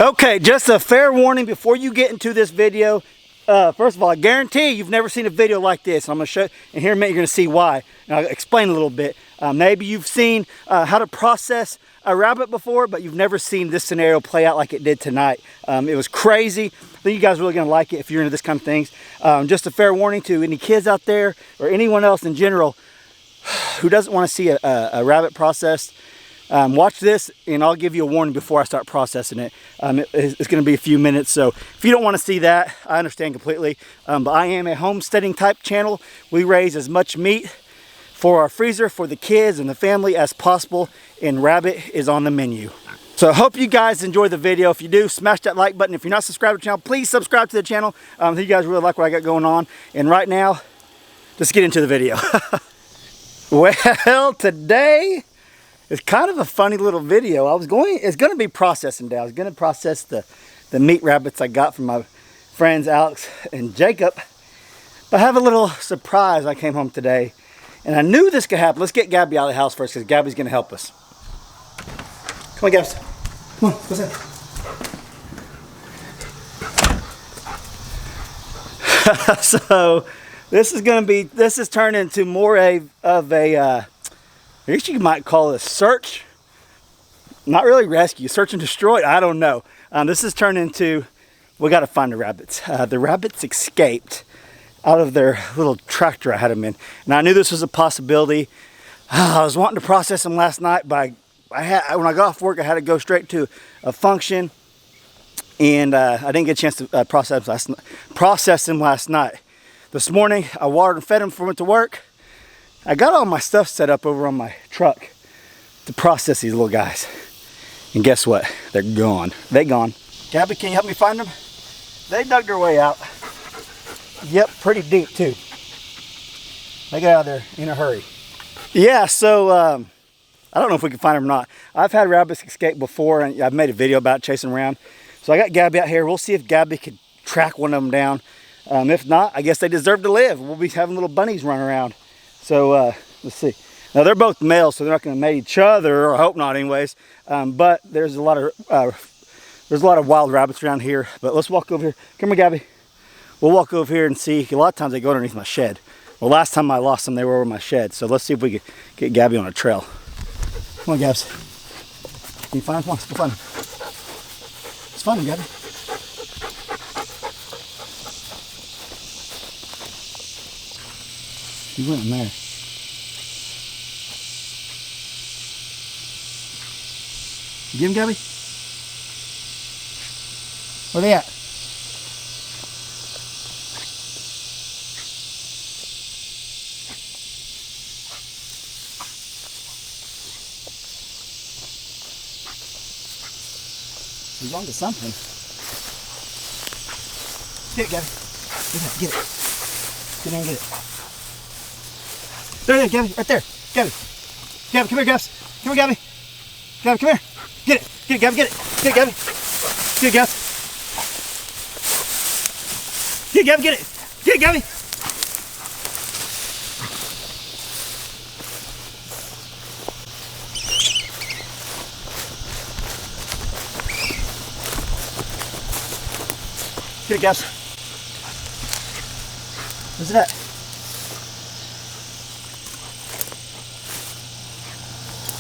Okay, just a fair warning before you get into this video. First of all, I guarantee you've never seen a video like this. I'm going to show, and here in a minute you're going to see why. And I'll explain a little bit. Maybe you've seen how to process a rabbit before, but you've never seen this scenario play out like it did tonight. It was crazy. I think you guys are really going to like it if you're into this kind of things. Just a fair warning to any kids out there or anyone else in general who doesn't want to see a rabbit processed. Watch this and I'll give you a warning before I start processing it. It's going to be a few minutes, so if you don't want to see that, I understand completely. But I am a homesteading type channel. We raise as much meat for our freezer for the kids and the family as possible, and rabbit is on the menu. So I hope you guys enjoy the video. If you do, smash that like button. If you're not subscribed to the channel, please subscribe to the channel. I think you guys really like what I got going on. And right now, let's get into the video. Well, today it's kind of a funny little video. It's going to be processing day. I was going to process the meat rabbits I got from my friends Alex and Jacob. But I have a little surprise. I came home today and I knew this could happen. Let's get Gabby out of the house first because Gabby's going to help us. Come on, Gabs. Come on, what's that? So this is turned into more of a I guess you might call it a search. Not really rescue, search and destroy. I don't know. This has turned into, we got to find the rabbits. The rabbits escaped out of their little tractor I had them in. And I knew this was a possibility. I was wanting to process them last night, but when I got off work, I had to go straight to a function. And I didn't get a chance to process them last night. This morning, I watered and fed them before I went to work. I got all my stuff set up over on my truck to process these little guys. And guess what? They're gone. They're gone. Gabby, can you help me find them? They dug their way out. Yep, pretty deep too. They got out of there in a hurry. Yeah, so I don't know if we can find them or not. I've had rabbits escape before and I've made a video about chasing around. So I got Gabby out here. We'll see if Gabby could track one of them down. If not, I guess they deserve to live. We'll be having little bunnies run around. So let's see. Now they're both males, so they're not going to mate each other, or I hope not, anyways. But there's a lot of wild rabbits around here. But let's walk over here. Come here, Gabby. We'll walk over here and see. A lot of times they go underneath my shed. Well, last time I lost them, they were over my shed. So let's see if we can get Gabby on a trail. Come on, Gabs. Can you find them? Come on, let's go find them. Let's find them, Gabby. He went in there. You get him, Gabby? Where they at? He's on to something. Get it, Gabby. Get it. Get in and get it. There, Gabby, right there. Gabby. Gabby, come here, Gabs. Come here, Gabby. Gabby, come here. Get it. Get it, Gabby, get it. Get it, Gabby. Get it, Gabby. Get it, Gabby, get it. Get it, Gabby. Get it, Gabs. Where's it at?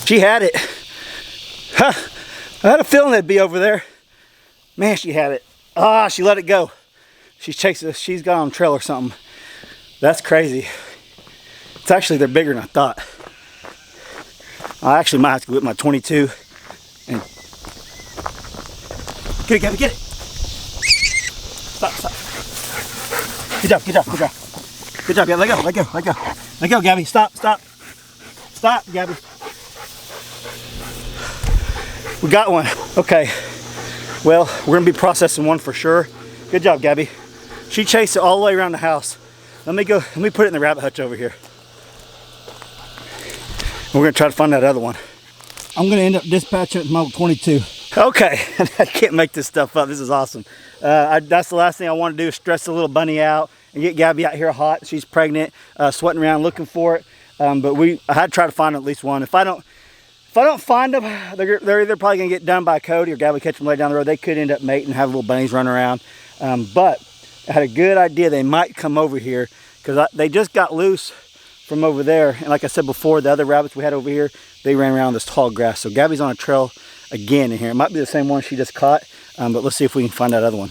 She had it. Huh. I had a feeling it'd be over there. Man, she had it. Ah, she let it go. She's chasing us. She's got on a trail or something. That's crazy. It's actually, they're bigger than I thought. I actually might have to go with my 22. And get it, Gabby, get it. Stop, stop. Good job, good job, good job. Good job, Gabby. Let go, let go, let go. Let go, Gabby. Stop, stop. Stop, Gabby. We got one. Okay. Well, we're gonna be processing one for sure. Good job, Gabby. She chased it all the way around the house. Let me put it in the rabbit hutch over here. We're gonna try to find that other one. I'm gonna end up dispatching it with my 22. Okay, I can't make this stuff up. This is awesome. That's the last thing I want to do is stress the little bunny out and get Gabby out here hot. She's pregnant, sweating around looking for it. But I had to try to find at least one. If If I don't find them, they're either probably gonna get done by Cody or Gabby catch them later down the road. They could end up mating and have little bunnies run around. But I had a good idea they might come over here because they just got loose from over there. And like I said before, the other rabbits we had over here, they ran around this tall grass. So Gabby's on a trail again in here. It might be the same one she just caught, but let's see if we can find that other one.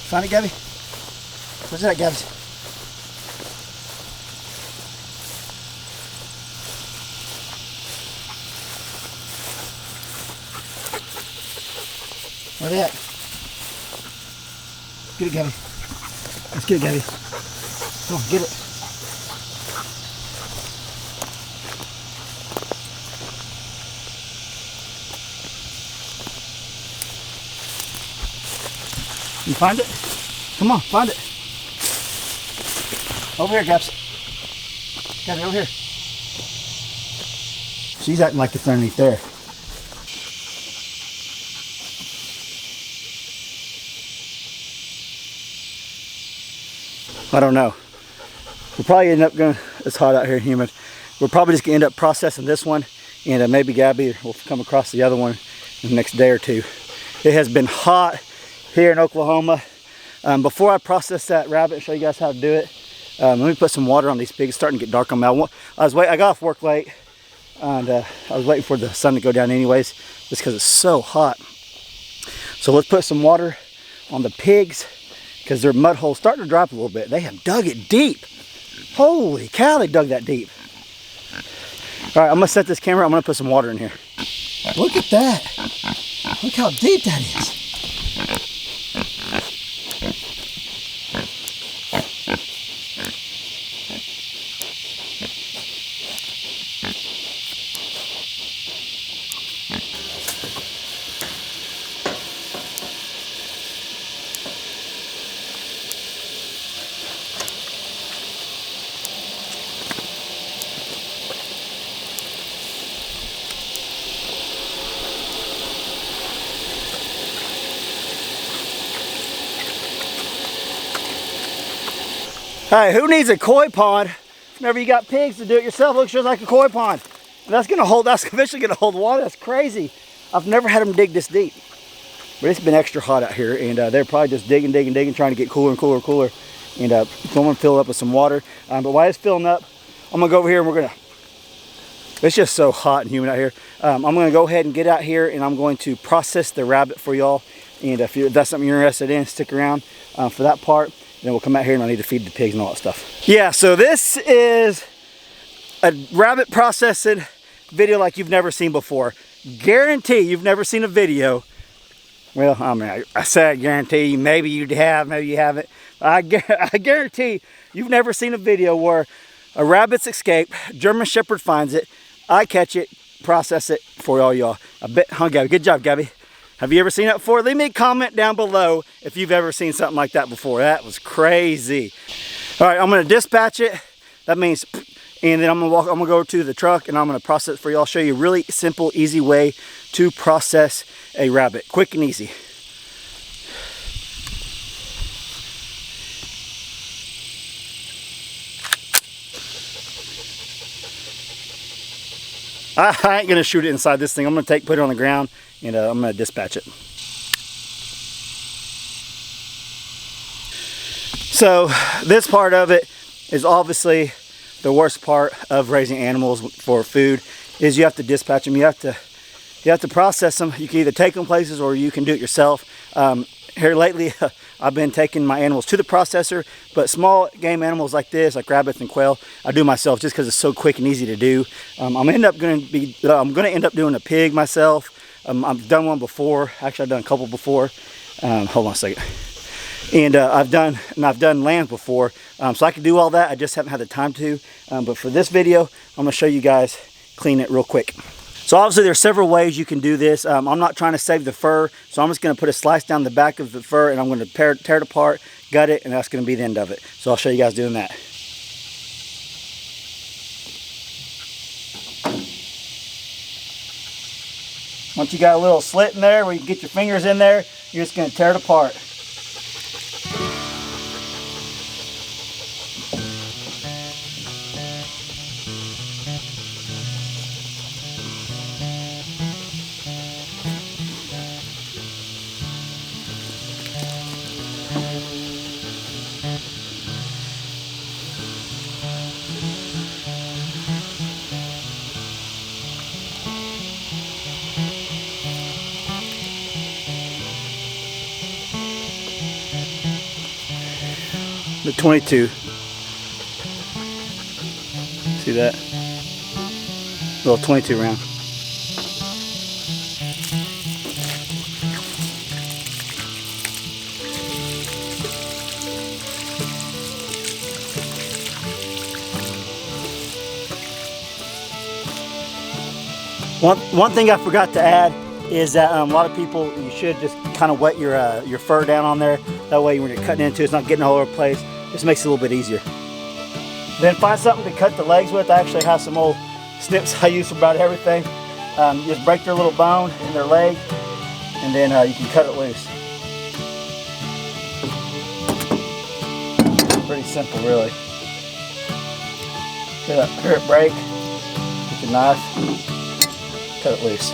Find it, Gabby? Where's that, Gabby? Where's that? Get it, Gabby. Let's get it, Gabby. Come on, get it. You find it? Come on, find it. Over here, Gabs. Gabby, over here. She's acting like it's underneath there. I don't know. We'll probably end up going, it's hot out here and humid. We're probably just gonna end up processing this one, and maybe Gabby will come across the other one in the next day or two. It has been hot here in Oklahoma. Before I process that rabbit and show you guys how to do it, let me put some water on these pigs. It's starting to get dark on me. I got off work late, and I was waiting for the sun to go down anyways, just because it's so hot. So let's put some water on the pigs, because their mud hole's starting to drop a little bit. They have dug it deep. Holy cow, they dug that deep. All right, I'm gonna set this camera. I'm gonna put some water in here. Look at that. Look how deep that is. Hey, who needs a koi pond? Whenever you got pigs to do it yourself, it looks just like a koi pond. And that's eventually gonna hold water. That's crazy. I've never had them dig this deep. But it's been extra hot out here, and they're probably just digging, trying to get cooler and cooler and cooler. And I'm gonna fill it up with some water. But while it's filling up, I'm gonna go over here and it's just so hot and humid out here. I'm gonna go ahead and get out here, and I'm going to process the rabbit for y'all. And if that's something you're interested in, stick around for that part. Then we'll come out here and I need to feed the pigs and all that stuff. Yeah, so this is a rabbit processing video like you've never seen before. Guarantee you've never seen a video. Well, I mean, I say I guarantee, maybe you have, maybe you haven't. I guarantee you've never seen a video where a rabbit's escaped, German Shepherd finds it, I catch it, process it for all y'all. I bet, huh, Gabby? Good job, Gabby. Have you ever seen that before? Leave me a comment down below if you've ever seen something like that before. That was crazy. All right, I'm gonna dispatch it. That means, and then I'm gonna go to the truck and I'm gonna process it for you. I'll show you a really simple, easy way to process a rabbit. Quick and easy. I ain't gonna shoot it inside this thing. I'm gonna put it on the ground, and I'm gonna dispatch it. So this part of it is obviously the worst part of raising animals for food, is you have to dispatch them. You have to process them. You can either take them places or you can do it yourself. Here lately, I've been taking my animals to the processor, but small game animals like this, like rabbits and quail, I do myself just because it's so quick and easy to do. I'm gonna end up doing a pig myself. I've done one before. Actually, I've done a couple before. Hold on a second. And I've done lambs before, so I can do all that. I just haven't had the time to. But for this video, I'm gonna show you guys clean it real quick. So obviously there's several ways you can do this. I'm not trying to save the fur, so I'm just going to put a slice down the back of the fur and I'm going to tear it apart, gut it, and that's going to be the end of it. So I'll show you guys doing that. Once you got a little slit in there where you can get your fingers in there, you're just going to tear it apart. The 22. See that? Little 22 round. One thing I forgot to add is that a lot of people, you should just kind of wet your fur down on there. That way when you're cutting into it, it's not getting all over the place. Just makes it a little bit easier. Then find something to cut the legs with. I actually have some old snips I use for about everything. Just break their little bone in their leg, and then you can cut it loose. Pretty simple, really. Hear it break with your knife. Cut it loose.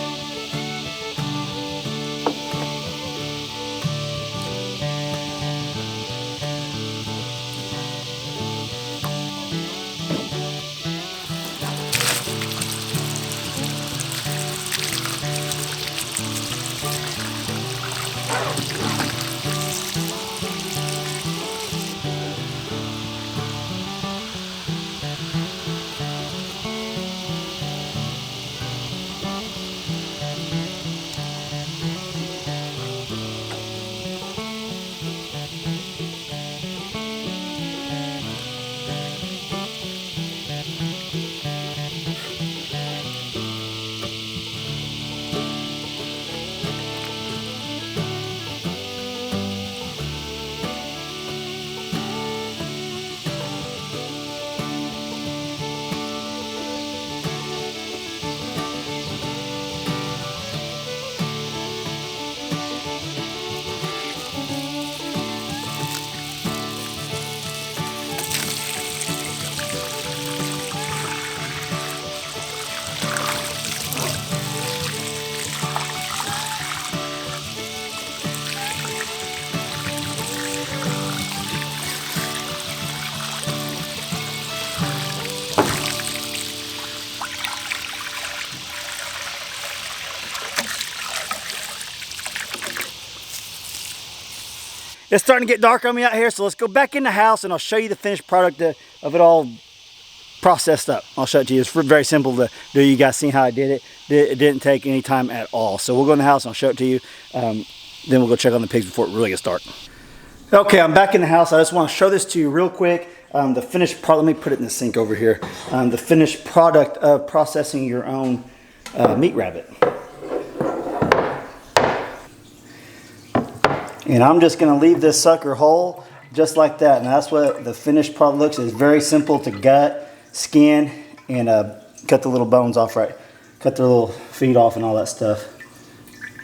It's starting to get dark on me out here, so let's go back in the house and I'll show you the finished product of it all processed up. I'll show it to you. It's very simple to do. You guys seen how I did it. It didn't take any time at all. So we'll go in the house and I'll show it to you. Then we'll go check on the pigs before it really gets dark. Okay, I'm back in the house. I just want to show this to you real quick. The finished product, let me put it in the sink over here. The finished product of processing your own meat rabbit. And I'm just going to leave this sucker whole, just like that. And that's what the finished product looks. It's very simple to gut, skin, and cut the little bones off, right? Cut their little feet off and all that stuff.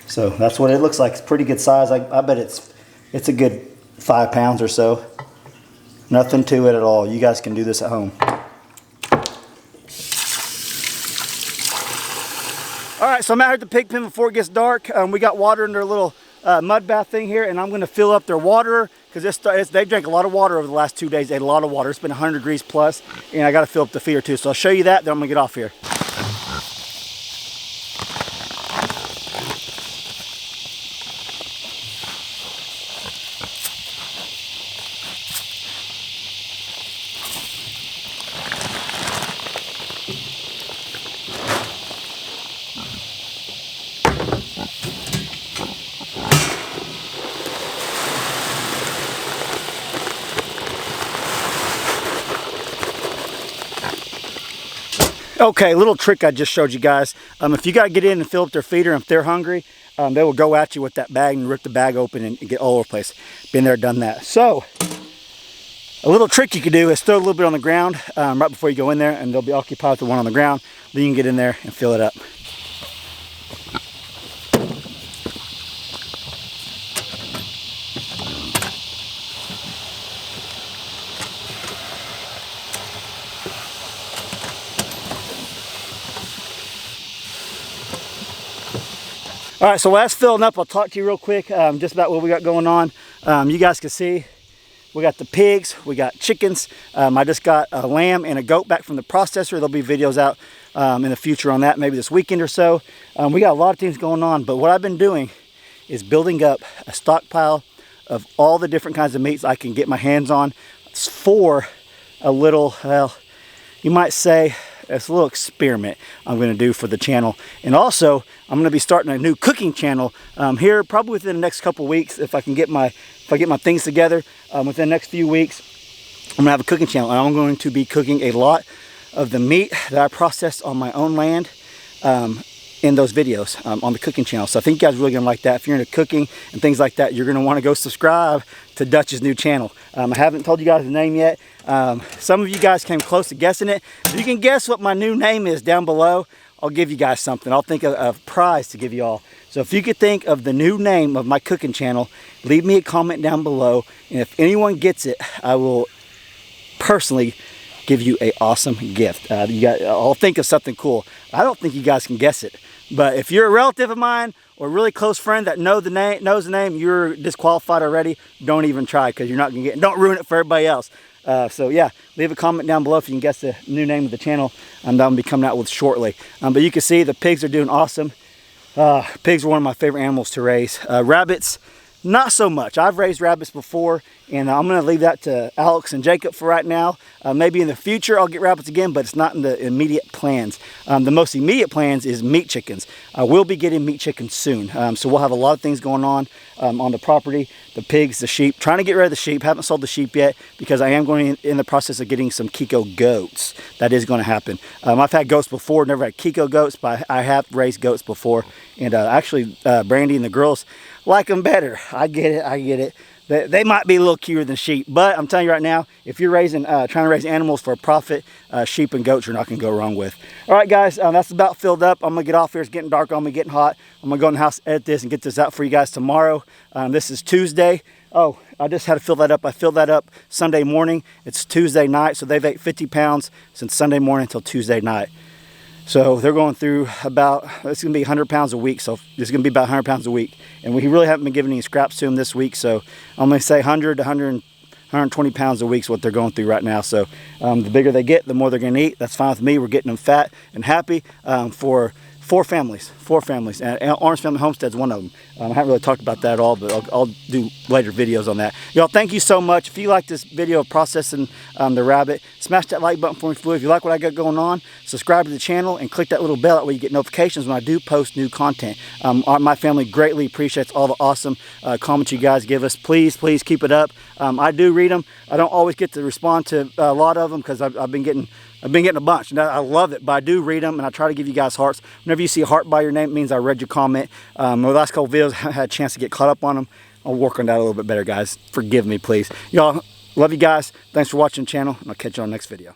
So that's what it looks like. It's pretty good size. I bet it's a good 5 pounds or so. Nothing to it at all. You guys can do this at home. All right, so I'm out here at the pig pen before it gets dark. We got water in their little mud bath thing here, and I'm going to fill up their water because they drank a lot of water over the last 2 days. They had a lot of water. It's been 100 degrees plus, and I got to fill up the feeder too. So I'll show you that, then I'm going to get off here. Okay, little trick I just showed you guys. If you got to get in and fill up their feeder, and if they're hungry, they will go at you with that bag and rip the bag open and get all over the place. Been there, done that. So, a little trick you could do is throw a little bit on the ground right before you go in there, and they'll be occupied with the one on the ground. Then you can get in there and fill it up. All right, so while that's filling up, I'll talk to you real quick just about what we got going on. You guys can see we got the pigs, we got chickens. I just got a lamb and a goat back from the processor. There'll be videos out in the future on that, maybe this weekend or so. We got a lot of things going on, but what I've been doing is building up a stockpile of all the different kinds of meats I can get my hands on It's for a little, well, you might say, it's a little experiment I'm going to do for the channel. And also, I'm going to be starting a new cooking channel here probably within the next couple weeks. If I get my things together within the next few weeks, I'm going to have a cooking channel. And I'm going to be cooking a lot of the meat that I process on my own land in those videos on the cooking channel. So I think you guys are really going to like that. If you're into cooking and things like that, you're going to want to go subscribe to Dutch's new channel. I haven't told you guys the name yet. Some of you guys came close to guessing it. If you can guess what my new name is down below, I'll give you guys something. I'll think of a prize to give you all. So if you could think of the new name of my cooking channel, leave me a comment down below. And if anyone gets it, I will personally give you an awesome gift. I'll think of something cool. I don't think you guys can guess it. But if you're a relative of mine or a really close friend that knows the name, you're disqualified already. Don't even try, because you're not going to get it. Don't ruin it for everybody else. So yeah, leave a comment down below if you can guess the new name of the channel that I'm going to be coming out with shortly. But you can see the pigs are doing awesome. Pigs are one of my favorite animals to raise. Rabbits, not so much. I've raised rabbits before, and I'm going to leave that to Alex and Jacob for right now. Maybe in the future I'll get rabbits again, but it's not in the immediate plans. The most immediate plans is meat chickens. I will be getting meat chickens soon. So we'll have a lot of things going on the property. The pigs, the sheep. Trying to get rid of the sheep. Haven't sold the sheep yet because I am going in the process of getting some Kiko goats. That is going to happen. I've had goats before, never had Kiko goats, but I have raised goats before. And actually, Brandy and the girls like them better. I get it. They might be a little cuter than sheep, but I'm telling you right now, if you're trying to raise animals for a profit, sheep and goats you're not going to go wrong with. All right, guys, that's about filled up. I'm going to get off here. It's getting dark on me, getting hot. I'm going to go in the house, edit this, and get this out for you guys tomorrow. This is Tuesday. Oh, I just had to fill that up. I filled that up Sunday morning. It's Tuesday night, so they've ate 50 pounds since Sunday morning until Tuesday night. So they're going through about, it's going to be 100 pounds a week. So it's going to be about 100 pounds a week. And we really haven't been giving any scraps to them this week. So I'm going to say 100 to 120 pounds a week is what they're going through right now. So the bigger they get, the more they're going to eat. That's fine with me. We're getting them fat and happy for four families. And Orange Family Homestead's one of them. I haven't really talked about that at all, but I'll do later videos on that. Y'all, thank you so much. If you like this video of processing the rabbit, smash that like button for me. If you like what I got going on, subscribe to the channel and click that little bell. That way you get notifications when I do post new content. My family greatly appreciates all the awesome comments you guys give us. Please keep it up. I do read them. I don't always get to respond to a lot of them because I've been getting a bunch, and I love it, but I do read them, and I try to give you guys hearts. Whenever you see a heart by your name, it means I read your comment. The last couple videos, I had a chance to get caught up on them. I'll work on that a little bit better, guys. Forgive me, please. Y'all, love you guys. Thanks for watching the channel, and I'll catch you on the next video.